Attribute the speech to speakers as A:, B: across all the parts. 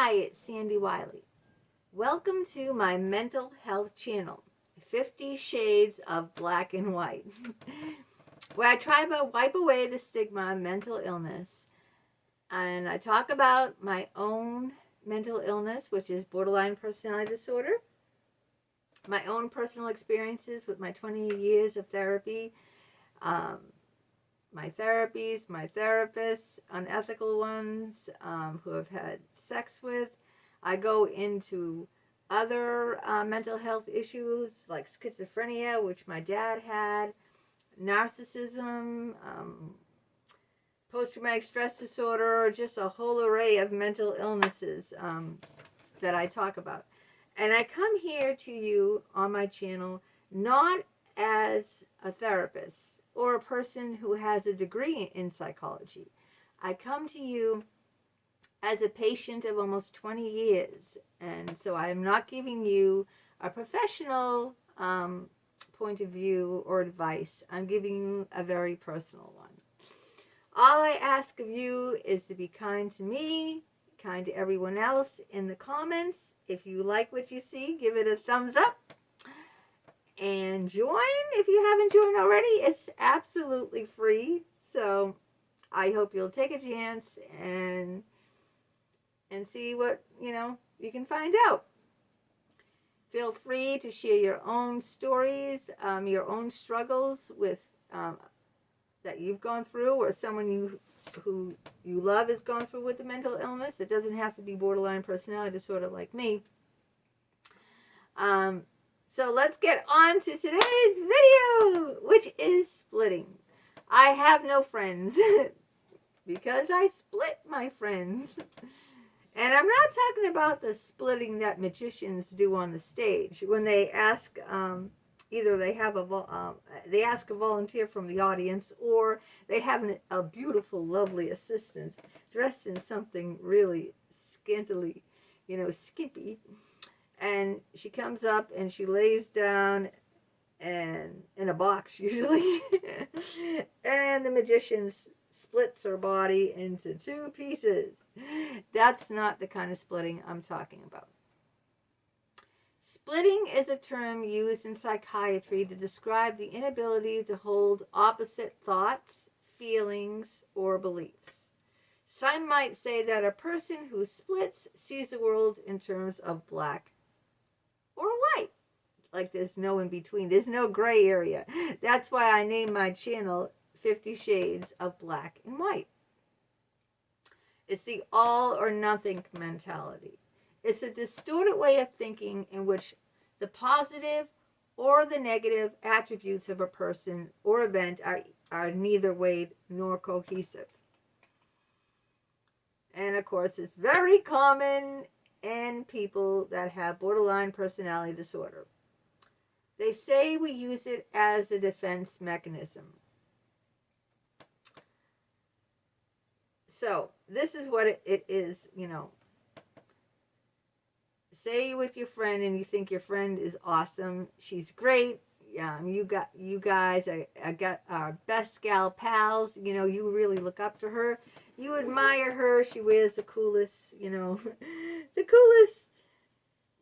A: Hi, it's Sandy Wyllie. Welcome to my mental health channel, 50 Shades of Black and White, where I try to wipe away the stigma of mental illness. And I talk about my own mental illness, which is borderline personality disorder, my own personal experiences with my 20 years of therapy, my therapies, my therapists, unethical ones who have had sex with. I go into other mental health issues like schizophrenia, which my dad had, narcissism, post-traumatic stress disorder, just a whole array of mental illnesses that I talk about. And I come here to you on my channel not as a therapist or a person who has a degree in psychology. I come to you as a patient of almost 20 years. And so I am not giving you a professional point of view or advice. I'm giving you a very personal one. All I ask of you is to be kind to me, kind to everyone else in the comments. If you like what you see, give it a thumbs up. And join if you haven't joined already. It's absolutely free. So I hope you'll take a chance and see what, you can find out. Feel free to share your own stories, your own struggles with that you've gone through, or someone who you love has gone through with the mental illness. It doesn't have to be borderline personality disorder like me. So let's get on to today's video, which is splitting. I have no friends because I split my friends. And I'm not talking about the splitting that magicians do on the stage when they ask, either they have they ask a volunteer from the audience, or they have a beautiful, lovely assistant dressed in something really scantily, skimpy. And she comes up and she lays down and in a box usually. And the magician splits her body into two pieces. That's not the kind of splitting I'm talking about. Splitting is a term used in psychiatry to describe the inability to hold opposite thoughts, feelings, or beliefs. Some might say that a person who splits sees the world in terms of black or white. Like there's no in between. There's no gray area. That's why I named my channel 50 Shades of Black and White. It's the all or nothing mentality. It's a distorted way of thinking in which the positive or the negative attributes of a person or event are neither weighed nor cohesive. And of course, it's very common in people that have borderline personality disorder. They say we use it as a defense mechanism. So this is what it is, Say you're with your friend and you think your friend is awesome. She's great. You guys I got our best gal pals. You really look up to her. You admire her. She wears the coolest, the coolest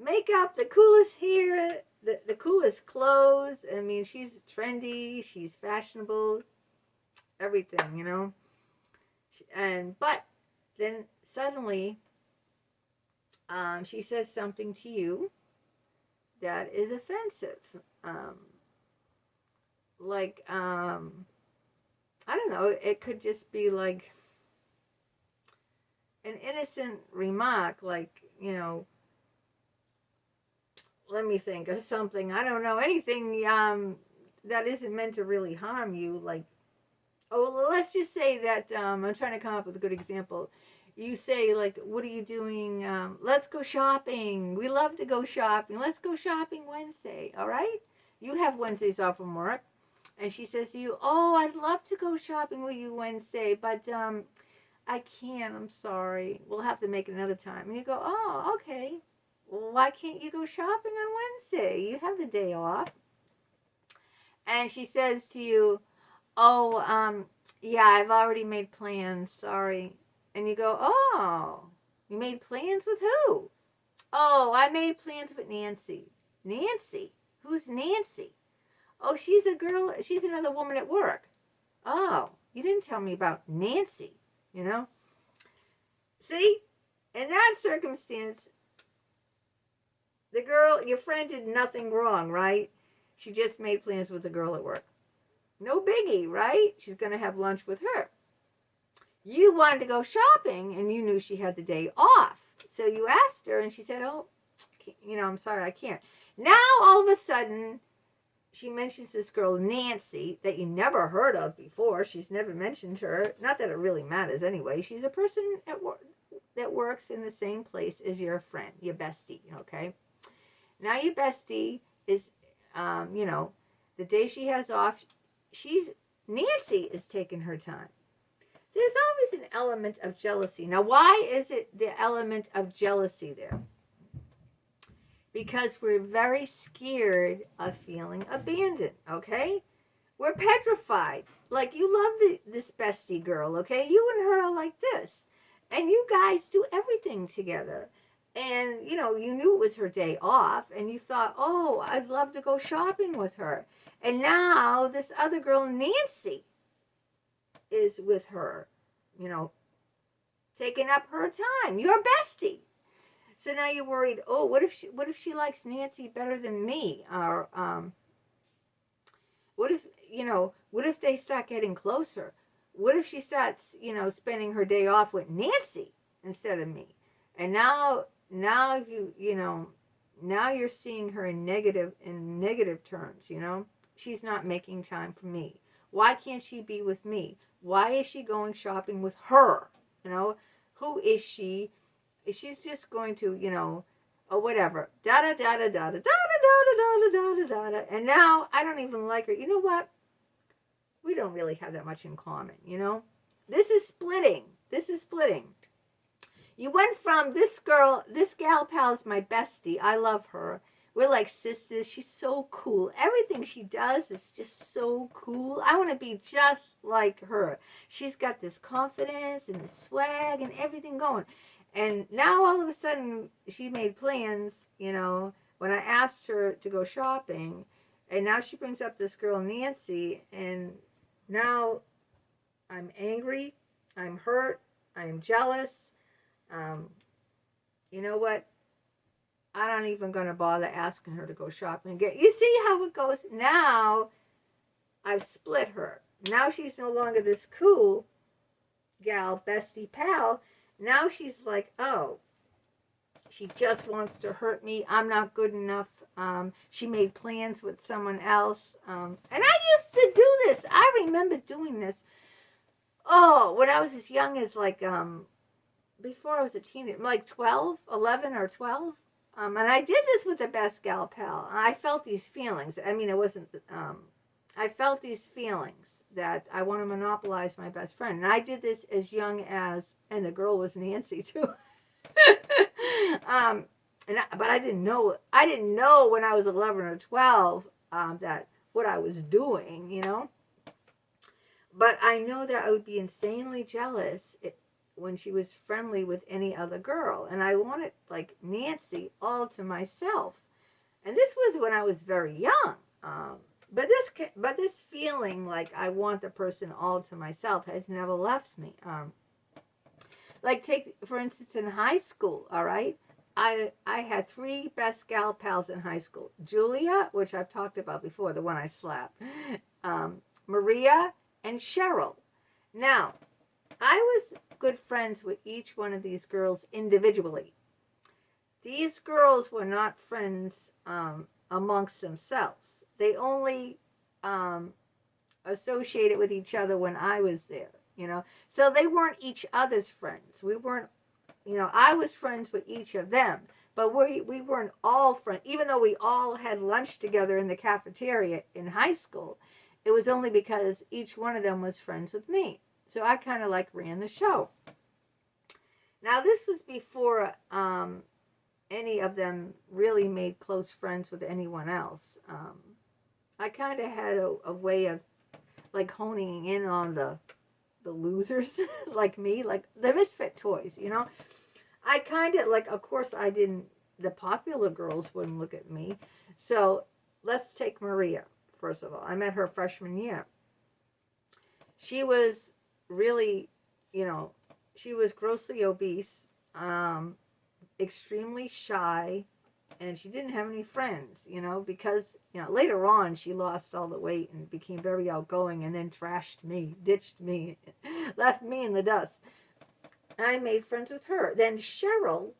A: makeup, the coolest hair, the coolest clothes. I mean, she's trendy. She's fashionable. Everything, But then suddenly she says something to you that is offensive. I don't know, it could just be like an innocent remark, like, let me think of something. I don't know, anything that isn't meant to really harm you. Like, well, let's just say that I'm trying to come up with a good example. You say, like, what are you doing? Let's go shopping. We love to go shopping. Let's go shopping Wednesday, all right? You have Wednesdays off from work. And she says to you, oh, I'd love to go shopping with you Wednesday, but I can't. I'm sorry. We'll have to make it another time. And you go, oh, okay. Well, why can't you go shopping on Wednesday? You have the day off. And she says to you, oh, yeah, I've already made plans. Sorry. And you go, oh, You made plans with who? Oh, I made plans with Nancy. Nancy? Who's Nancy? Oh, she's a girl. She's another woman at work. Oh, you didn't tell me about Nancy, you know? See, in that circumstance, the girl, your friend did nothing wrong, right? She just made plans with the girl at work. No biggie, right? She's going to have lunch with her. You wanted to go shopping, and you knew she had the day off. So you asked her, and she said, oh, I'm sorry, I can't. Now, all of a sudden, she mentions this girl, Nancy, that you never heard of before. She's never mentioned her. Not that it really matters anyway. She's a person at work that works in the same place as your friend, your bestie, okay? Now your bestie is, the day she has off, Nancy is taking her time. There's always an element of jealousy. Now, why is it the element of jealousy there? Because we're very scared of feeling abandoned, okay? We're petrified. Like, you love this bestie girl, okay? You and her are like this. And you guys do everything together. And, you knew it was her day off. And you thought, oh, I'd love to go shopping with her. And now this other girl, Nancy, is with her, taking up her time. Your bestie. So now you're worried, oh, what if she likes Nancy better than me? Or what if they start getting closer? What if she starts, spending her day off with Nancy instead of me? And now you're seeing her in negative terms, She's not making time for me. Why can't she be with me? Why is she going shopping with her? Who is she? She's just going to, or whatever. Da-da-da-da-da-da-da-da-da-da-da-da. And now I don't even like her. You know what? We don't really have that much in common, This is splitting. You went from this gal pal is my bestie. I love her. We're like sisters. She's so cool. Everything she does is just so cool. I want to be just like her. She's got this confidence and this swag and everything going. And now all of a sudden she made plans, when I asked her to go shopping. And now she brings up this girl, Nancy. And now I'm angry. I'm hurt. I'm jealous. You know what? I'm not even going to bother asking her to go shopping again. You see how it goes? Now I've split her. Now she's no longer this cool gal, bestie pal. Now she's like, oh, she just wants to hurt me. I'm not good enough. She made plans with someone else. And I used to do this. I remember doing this. Oh, when I was as young as before I was a teenager, like 11 or 12. And I did this with the best gal pal. I felt these feelings. I mean, it wasn't, I felt these feelings that I want to monopolize my best friend. And I did this as young as, and the girl was Nancy too. But I didn't know when I was 11 or 12, that what I was doing, But I know that I would be insanely jealous when she was friendly with any other girl. And I wanted, like, Nancy all to myself. And this was when I was very young. But this feeling like I want the person all to myself has never left me. Like, take, for instance, in high school, all right? I had 3 best gal pals in high school. Julia, which I've talked about before, the one I slapped. Maria and Cheryl. Now, I was good friends with each one of these girls individually. These girls were not friends amongst themselves. They only associated with each other when I was there, So they weren't each other's friends. We weren't, I was friends with each of them. But we weren't all friends. Even though we all had lunch together in the cafeteria in high school, it was only because each one of them was friends with me. So I kind of ran the show. Now this was before any of them really made close friends with anyone else. I kind of had a way of honing in on the losers like me, like the misfit toys, I kind of like, of course, I didn't, the popular girls wouldn't look at me. So let's take Maria, first of all. I met her freshman year. She was really, you know, she was grossly obese, extremely shy, and she didn't have any friends, because, later on she lost all the weight and became very outgoing and then trashed me, ditched me, left me in the dust. I made friends with her. Then Cheryl,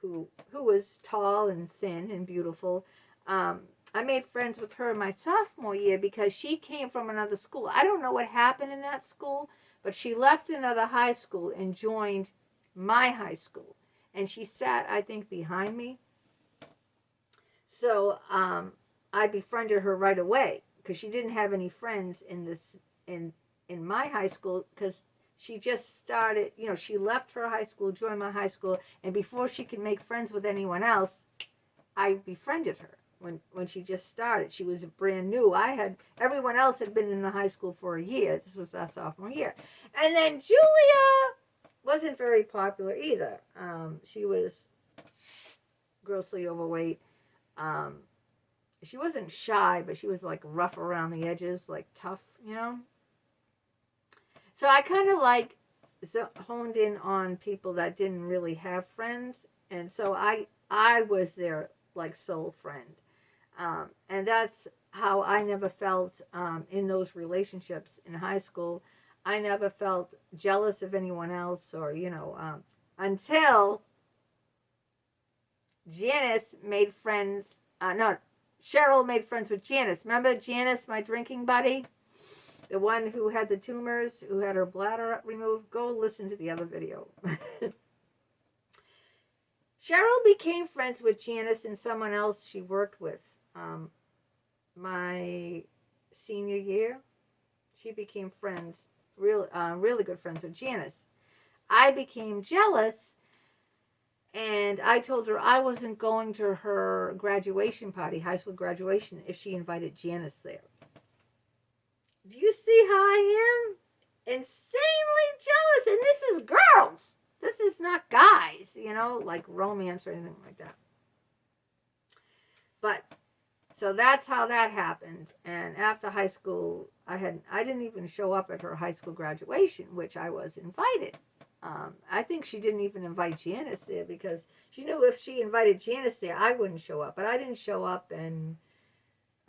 A: who was tall and thin and beautiful, I made friends with her my sophomore year because she came from another school. I don't know what happened in that school, but she left another high school and joined my high school. And she sat, I think, behind me. So I befriended her right away because she didn't have any friends in my high school because she just started, she left her high school, joined my high school, and before she could make friends with anyone else, I befriended her. When she just started, she was brand new. Everyone else had been in the high school for a year. This was our sophomore year. And then Julia wasn't very popular either. She was grossly overweight. She wasn't shy, but she was like rough around the edges, like tough, So I kind of honed in on people that didn't really have friends. And so I was their like soul friend. And that's how I never felt in those relationships in high school. I never felt jealous of anyone else or, until Janice made friends. Cheryl made friends with Janice. Remember Janice, my drinking buddy? The one who had the tumors, who had her bladder removed? Go listen to the other video. Cheryl became friends with Janice and someone else she worked with. My senior year, she became friends, really good friends with Janice. I became jealous, and I told her I wasn't going to her graduation party, high school graduation, if she invited Janice there. Do you see how I am? Insanely jealous, and this is girls. This is not guys, like romance or anything like that. But so that's how that happened. And after high school, I didn't even show up at her high school graduation, which I was invited. I think she didn't even invite Janice there because she knew if she invited Janice there, I wouldn't show up. But I didn't show up, and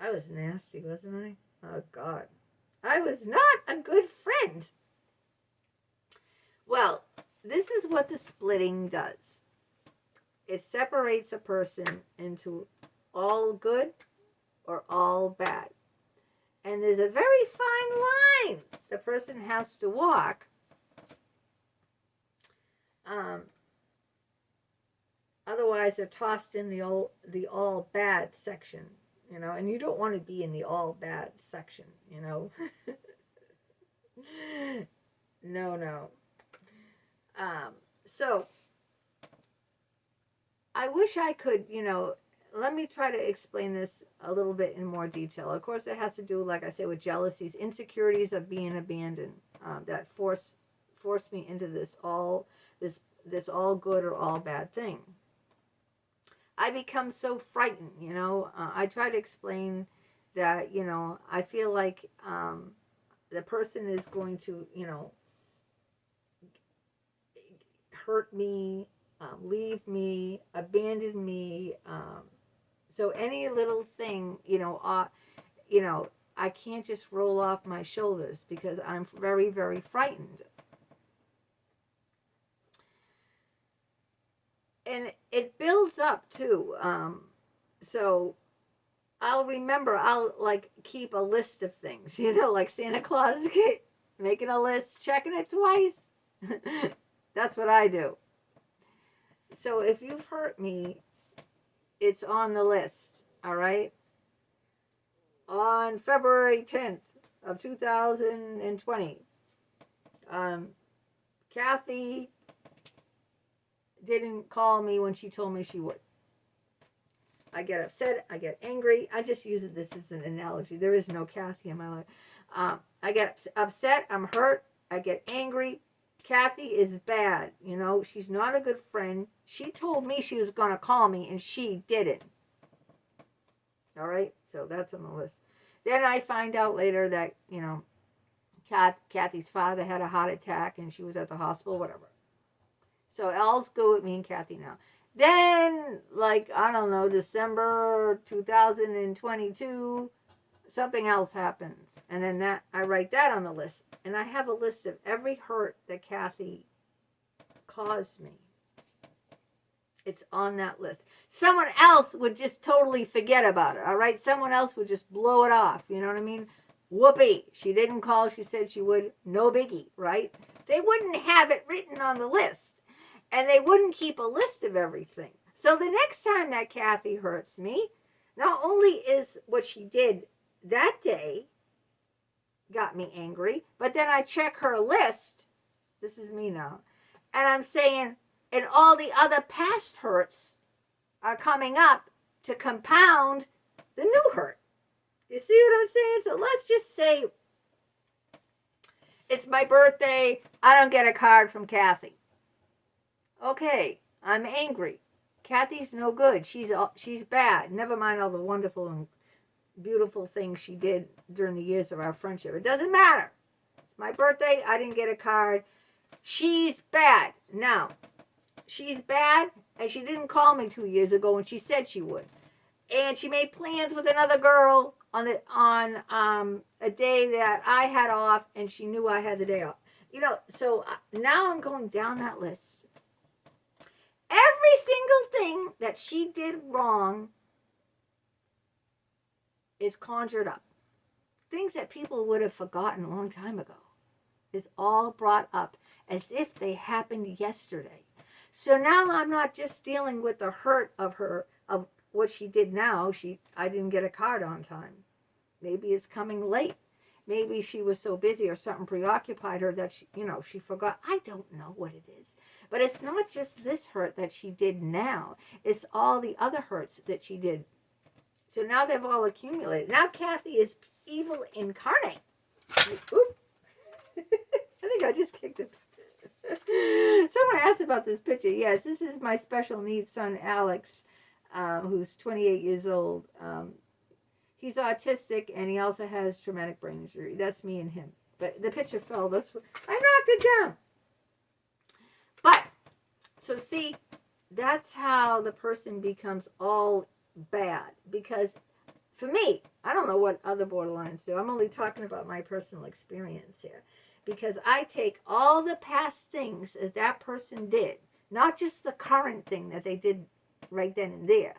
A: I was nasty, wasn't I? Oh, God. I was not a good friend. Well, this is what the splitting does. It separates a person into all good or all bad. And there's a very fine line the person has to walk. Otherwise, they're tossed in the all bad section, and you don't want to be in the all bad section, No. So I wish I could, let me try to explain this a little bit in more detail. Of course, it has to do, like I say, with jealousies, insecurities of being abandoned, that force me into this all good or all bad thing. I become so frightened, I try to explain that, I feel like the person is going to, hurt me, leave me, abandon me. So any little thing, I can't just roll off my shoulders because I'm very, very frightened. And it builds up too. So I'll keep a list of things, like Santa Claus, making a list, checking it twice. That's what I do. So if you've hurt me, it's on the list, all right? On February 10th of 2020, Kathy didn't call me when she told me she would. I get upset. I get angry. I just use this as an analogy. There is no Kathy in my life. I get upset. I'm hurt. I get angry. Kathy is bad. You know, she's not a good friend. She told me she was going to call me, and she didn't. All right? So that's on the list. Then I find out later that, you know, Kathy's father had a heart attack, and she was at the hospital, whatever. So all's good with me and Kathy now. Then, like, I don't know, December 2022, something else happens. And then that I write that on the list. And I have a list of every hurt that Kathy caused me. It's on that list. Someone else would just totally forget about it, all right? Someone else would just blow it off, you know what I mean? Whoopee. She didn't call. She said she would. No biggie, right? They wouldn't have it written on the list. And they wouldn't keep a list of everything. So the next time that Kathy hurts me, not only is what she did that day got me angry, but then I check her list. This is me now. And I'm saying, and all the other past hurts are coming up to compound the new hurt. You see what I'm saying? So let's just say it's my birthday. I don't get a card from Kathy. Okay, I'm angry. Kathy's no good. She's bad. Never mind all the wonderful and beautiful things she did during the years of our friendship. It doesn't matter. It's my birthday. I didn't get a card. She's bad. Now, she's bad, and she didn't call me 2 years ago, and she said she would. And she made plans with another girl on a day that I had off, and she knew I had the day off. You know, so now I'm going down that list. Every single thing that she did wrong is conjured up. Things that people would have forgotten a long time ago is all brought up as if they happened yesterday. So now I'm not just dealing with the hurt of what she did now. I didn't get a card on time. Maybe it's coming late. Maybe she was so busy or something preoccupied her that she forgot. I don't know what it is. But it's not just this hurt that she did now. It's all the other hurts that she did. So now they've all accumulated. Now Kathy is evil incarnate. Oop. I think I just kicked it. Someone asked about this picture. Yes, this is my special needs son, Alex, who's 28 years old. He's autistic, and he also has traumatic brain injury. That's me and him. But the picture fell. I knocked it down. But, so see, that's how the person becomes all bad. Because for me, I don't know what other borderlines do. I'm only talking about my personal experience here. Because I take all the past things that person did, not just the current thing that they did right then and there.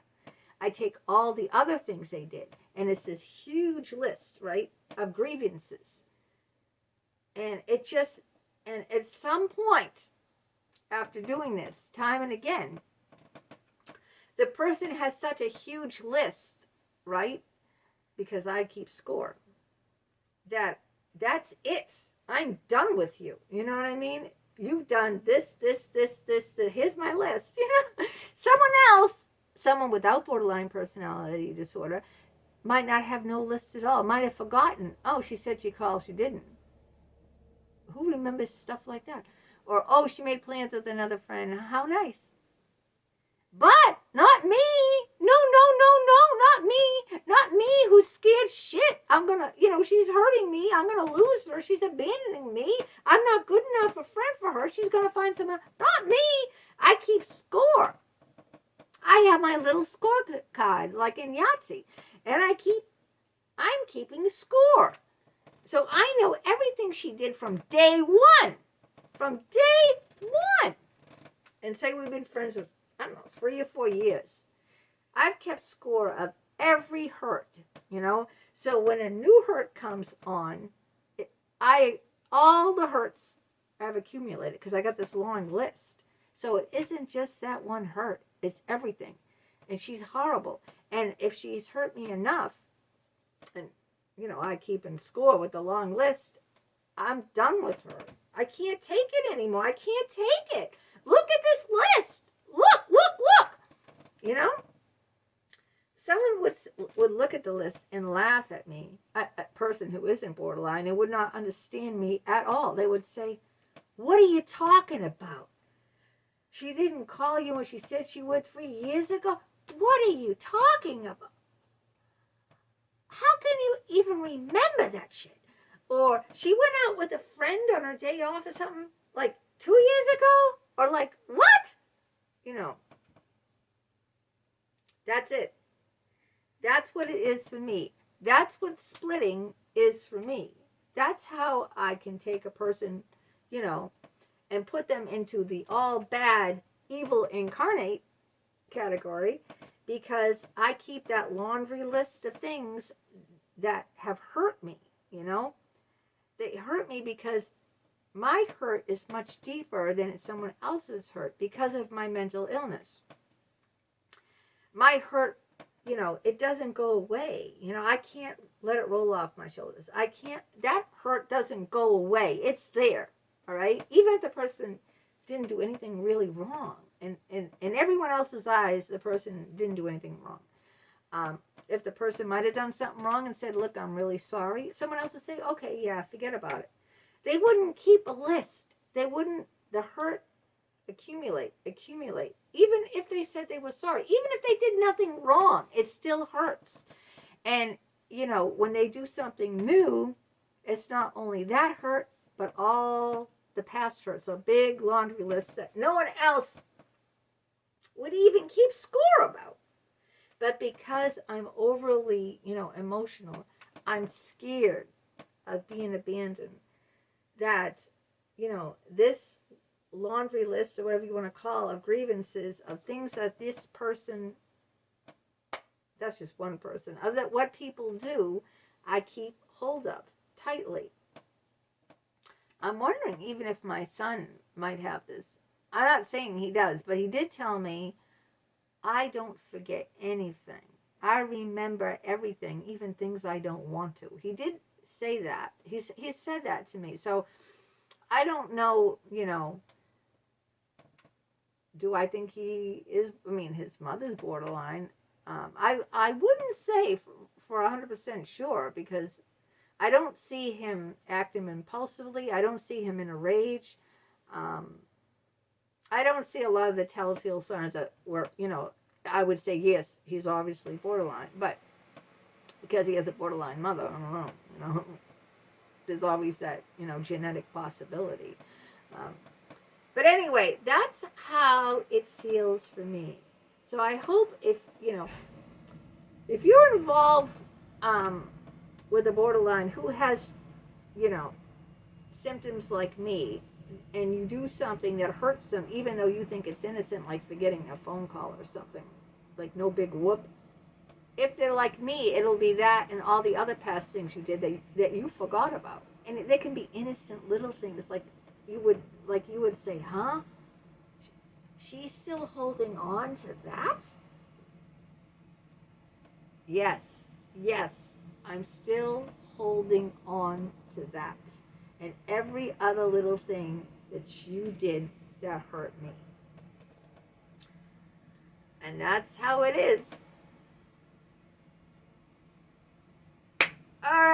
A: I take all the other things they did. And it's this huge list, right, of grievances. And at some point, after doing this time and again, the person has such a huge list, right? Because I keep score. That's it. I'm done with you. You know what I mean? You've done this. Here's my list. You know, someone without borderline personality disorder might not have no list at all. Might have forgotten. Oh, she said she called. She didn't. Who remembers stuff like that? Or, oh, she made plans with another friend. How nice. But not me. No, not me. Not me who's scared shit. I'm going to, she's hurting me. I'm going to lose her. She's abandoning me. I'm not good enough a friend for her. She's going to find someone. Not me. I keep score. I have my little scorecard like in Yahtzee. And I'm keeping score. So I know everything she did from day one. From day one. And say we've been friends with, 3 or 4 years. I've kept score of every hurt, So when a new hurt comes on, all the hurts have accumulated because I got this long list. So it isn't just that one hurt. It's everything. And she's horrible. And if she's hurt me enough, and, I keep in score with the long list, I'm done with her. I can't take it anymore. I can't take it. Look at this list. Look. Someone would look at the list and laugh at me, a person who isn't borderline, and would not understand me at all. They would say, What are you talking about? She didn't call you when she said she would 3 years ago? What are you talking about? How can you even remember that shit? Or she went out with a friend on her day off or something like 2 years ago? Or like, what? You know, that's it. That's what it is for me. That's what splitting is for me. That's how I can take a person, you know, and put them into the all bad, evil incarnate category, because I keep that laundry list of things that have hurt me, you know. They hurt me because my hurt is much deeper than someone else's hurt because of my mental illness. My hurt, you know, it doesn't go away. You know, I can't let it roll off my shoulders. I can't, that hurt doesn't go away. It's there, all right? Even if the person didn't do anything really wrong. And in everyone else's eyes, the person didn't do anything wrong. If the person might have done something wrong and said, look, I'm really sorry, someone else would say, okay, yeah, forget about it. They wouldn't keep a list. They wouldn't, the hurt accumulate. Even if they said they were sorry, even if they did nothing wrong, it still hurts. And, you know, when they do something new, it's not only that hurt, but all the past hurts. A big laundry list that no one else would even keep score about. But because I'm overly, you know, emotional, I'm scared of being abandoned. That, you know, this laundry list, or whatever you want to call, of grievances, of things that this person, that's just one person, of that what people do, I keep hold of tightly. I'm wondering even if my son might have this. I'm not saying he does, but he did tell me, I don't forget anything. I remember everything, even things I don't want to. He did say that. He said that to me. So I don't know, you know, do I think he is? I mean, his mother's borderline. I wouldn't say for 100% sure, because I don't see him acting impulsively. I don't see him in a rage. I don't see a lot of the telltale signs that were, you know, I would say, yes, he's obviously borderline. But because he has a borderline mother, I don't know, you know, there's always that, you know, genetic possibility. But anyway, that's how it feels for me. So I hope if, you know, if you're involved with a borderline who has, you know, symptoms like me, and you do something that hurts them, even though you think it's innocent, like forgetting a phone call or something, like no big whoop. If they're like me, it'll be that and all the other past things you did that you forgot about. And they can be innocent little things, like you would say, huh? She's still holding on to that? Yes, I'm still holding on to that. And every other little thing that you did that hurt me. And that's how it is. All right.